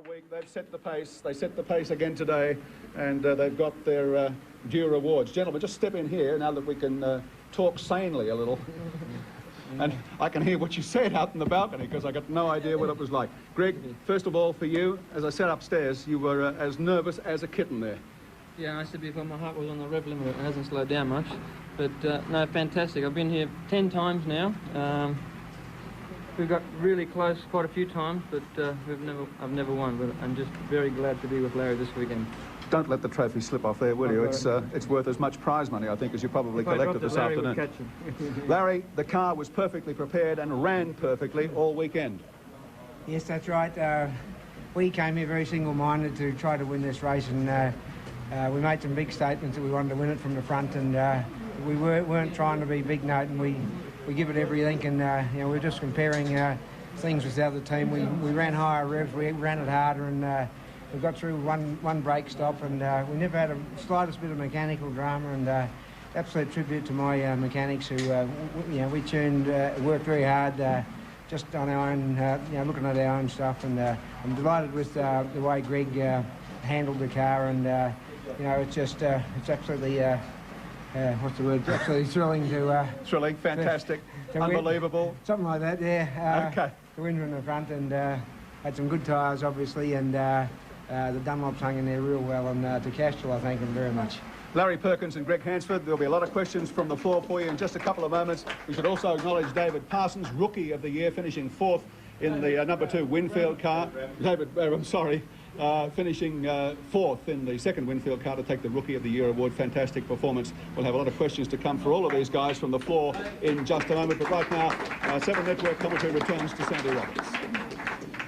week. They've set the pace. They set the pace again today, and they've got their due rewards. Gentlemen, just step in here now that we can talk sanely a little. And I can hear what you said out in the balcony because I got no idea what it was like. Greg, first of all, for you, as I said upstairs, you were as nervous as a kitten there. Yeah, I said before, my heart was on the rev limit. It hasn't slowed down much. But, no, fantastic. I've been here 10 times now. We've got really close quite a few times, but I've never won. But I'm just very glad to be with Larry this weekend. Don't let the trophy slip off there, will you? It's worth as much prize money, I think, as you probably collected this afternoon. Larry would catch him. Larry, the car was perfectly prepared and ran perfectly all weekend. Yes, that's right. We came here very single-minded to try to win this race, and we made some big statements that we wanted to win it from the front, and we weren't trying to be big note, and we give it everything, and you know, we're just comparing things with the other team. We ran higher revs, we ran it harder, and we got through one brake stop, and we never had a slightest bit of mechanical drama, and absolute tribute to my mechanics who, you know, we tuned, worked very hard, just on our own, you know, looking at our own stuff, and I'm delighted with the way Greg handled the car, and you know, it's just, it's absolutely, what's the word? Absolutely thrilling to... Thrilling, fantastic, to unbelievable. Win. Something like that, yeah. Okay. To win from the front, and had some good tyres, obviously, and the Dunlops hung in there real well, and to Castrol, I thank him very much. Larry Perkins and Greg Hansford, there'll be a lot of questions from the floor for you in just a couple of moments. We should also acknowledge David Parsons, Rookie of the Year, finishing 4th in the number 2 Winfield car. Finishing 4th in the 2nd Winfield car to take the Rookie of the Year award. Fantastic performance. We'll have a lot of questions to come for all of these guys from the floor in just a moment. But right now, 7 Network commentary returns to Sandy Roberts.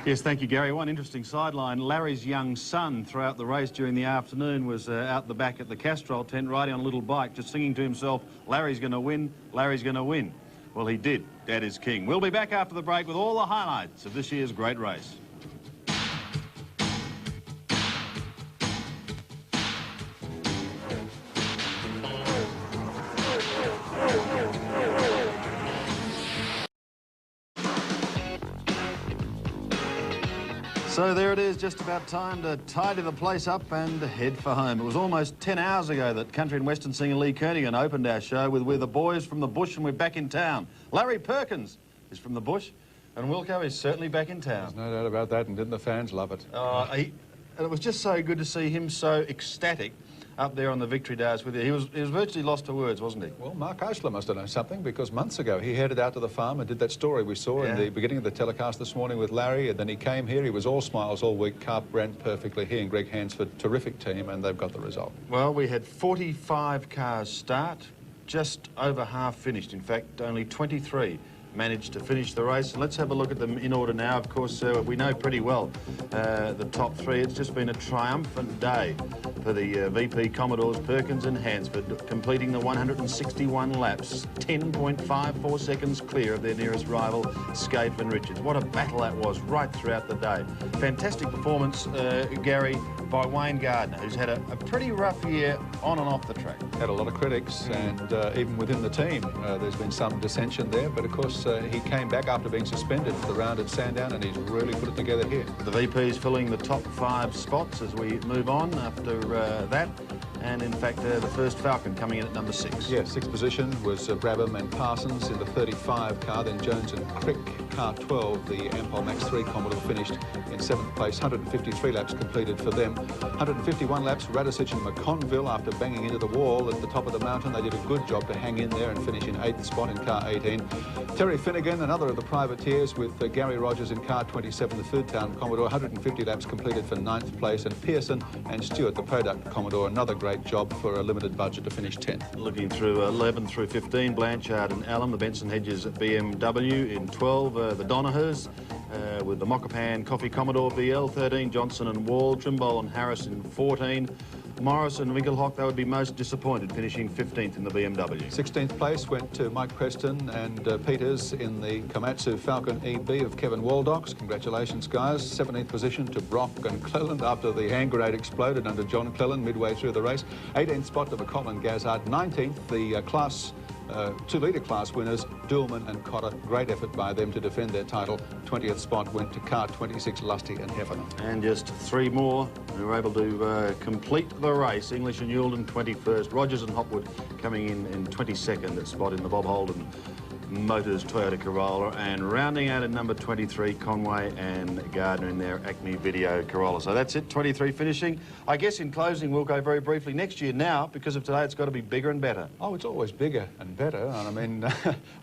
Yes, thank you, Gary. One interesting sideline. Larry's young son throughout the race during the afternoon was out the back at the Castrol tent riding on a little bike, just singing to himself, Larry's going to win, Larry's going to win. Well, he did. Dad is king. We'll be back after the break with all the highlights of this year's great race. So there it is, just about time to tidy the place up and head for home. It was almost 10 hours ago that country and western singer Lee Kernaghan opened our show with We're the Boys from the Bush, and we're back in town. Larry Perkins is from the Bush, and Wilco is certainly back in town. There's no doubt about that, and didn't the fans love it? And it was just so good to see him so ecstatic up there on the victory dais with you. He was virtually lost for words, wasn't he? Well, Mark Oshler must have known something, because months ago he headed out to the farm and did that story we saw in the beginning of the telecast this morning with Larry, and then he came here. He was all smiles all week. Car ran perfectly. He and Greg Hansford, terrific team, and they've got the result. Well, we had 45 cars start, just over half finished. In fact, only 23 managed to finish the race. And let's have a look at them in order now. Of course, we know pretty well the top 3. It's just been a triumphant day for the VP Commodores, Perkins and Hansford, completing the 161 laps, 10.54 seconds clear of their nearest rival, Scaife and Richards. What a battle that was right throughout the day. Fantastic performance, Gary, by Wayne Gardner, who's had a pretty rough year on and off the track. Had a lot of critics, and even within the team, there's been some dissension there, but of course he came back after being suspended for the round at Sandown, and he's really put it together here. The VP's filling the top 5 spots as we move on after that, and in fact the first Falcon coming in at number 6. Yeah, 6th position was Brabham and Parsons in the 35 car, then Jones and Crick, car 12, the Ampol Max 3 Commodore, finished in 7th place. 153 laps completed for them. 151 laps, Radisich and McConville, after banging into the wall at the top of the mountain. They did a good job to hang in there and finish in 8th spot in car 18. Terry Finnegan, another of the privateers, with Gary Rogers in car 27, the Food Town Commodore, 150 laps completed for 9th place, and Pearson and Stewart, the Product Commodore, another great job for a limited budget to finish 10th. Looking through 11 through 15, Blanchard and Allen, the Benson Hedges BMW in 12, the Donahers, with the Mokapan Coffee Commodore VL 13, Johnson and Wall, Trimble and Harris in 14, Morris and Winkelhock, they would be most disappointed, finishing 15th in the BMW. 16th place went to Mike Preston and Peters in the Komatsu Falcon EB of Kevin Waldocks. Congratulations, guys. 17th position to Brock and Cleland after the hand grenade exploded under John Cleland midway through the race. 18th spot to McCollum Gazard. 19th, the Class 2-litre class winners, Dillman and Cotter. Great effort by them to defend their title. 20th spot went to car 26, Lusty and Heffernan. And just 3 more who were able to complete the race. English and Youlden 21st. Rogers and Hopwood coming in 22nd spot in the Bob Holden Motors Toyota Corolla, and rounding out at number 23, Conway and Gardner in their Acme Video Corolla. So that's it, 23 finishing. I guess in closing, we'll go very briefly. Next year now, because of today, it's got to be bigger and better. Oh, it's always bigger and better. And I mean,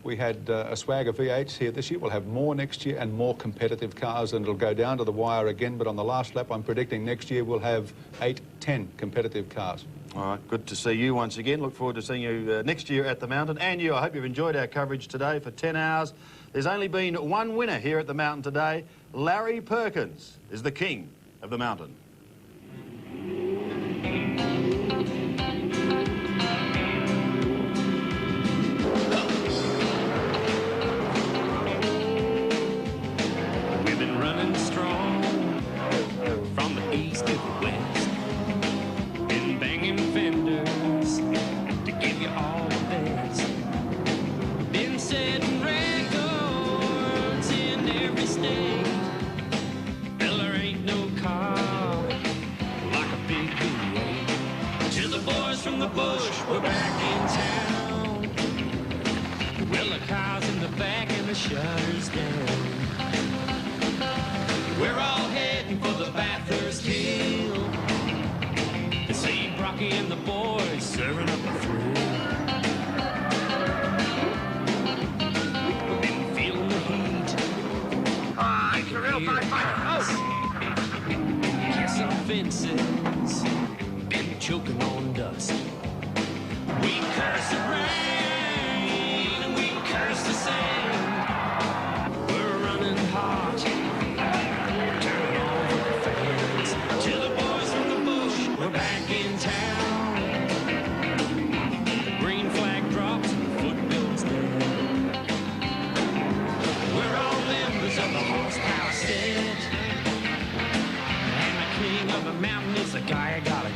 we had a swag of V8s here this year. We'll have more next year and more competitive cars, and it'll go down to the wire again. But on the last lap, I'm predicting next year we'll have 8, 10 competitive cars. All right, good to see you once again. Look forward to seeing you next year at the Mountain. And you, I hope you've enjoyed our coverage today for 10 hours. There's only been one winner here at the Mountain today. Larry Perkins is the king of the Mountain. We've been running strong from the east to the west. Banging fenders to give you all the best. Been setting records in every state. Well, there ain't no car like a big V8. To the boys from the bush, we're back in town. Well, the car's in the back and the shutters down. We're all heading for the Bathurst Hill. See Brocky and the boys serving up the thrill. We've been feeling the heat. Ah, it's a real fight. Kissing fences, been choking on dust. We curse the rain and we curse the sand. We're running hot, turning on the fans. To the boys from the bush, we're back in town. The green flag drops and the foot goes down. We're all members of the horsepower set, and the king of the mountain is the guy I gotta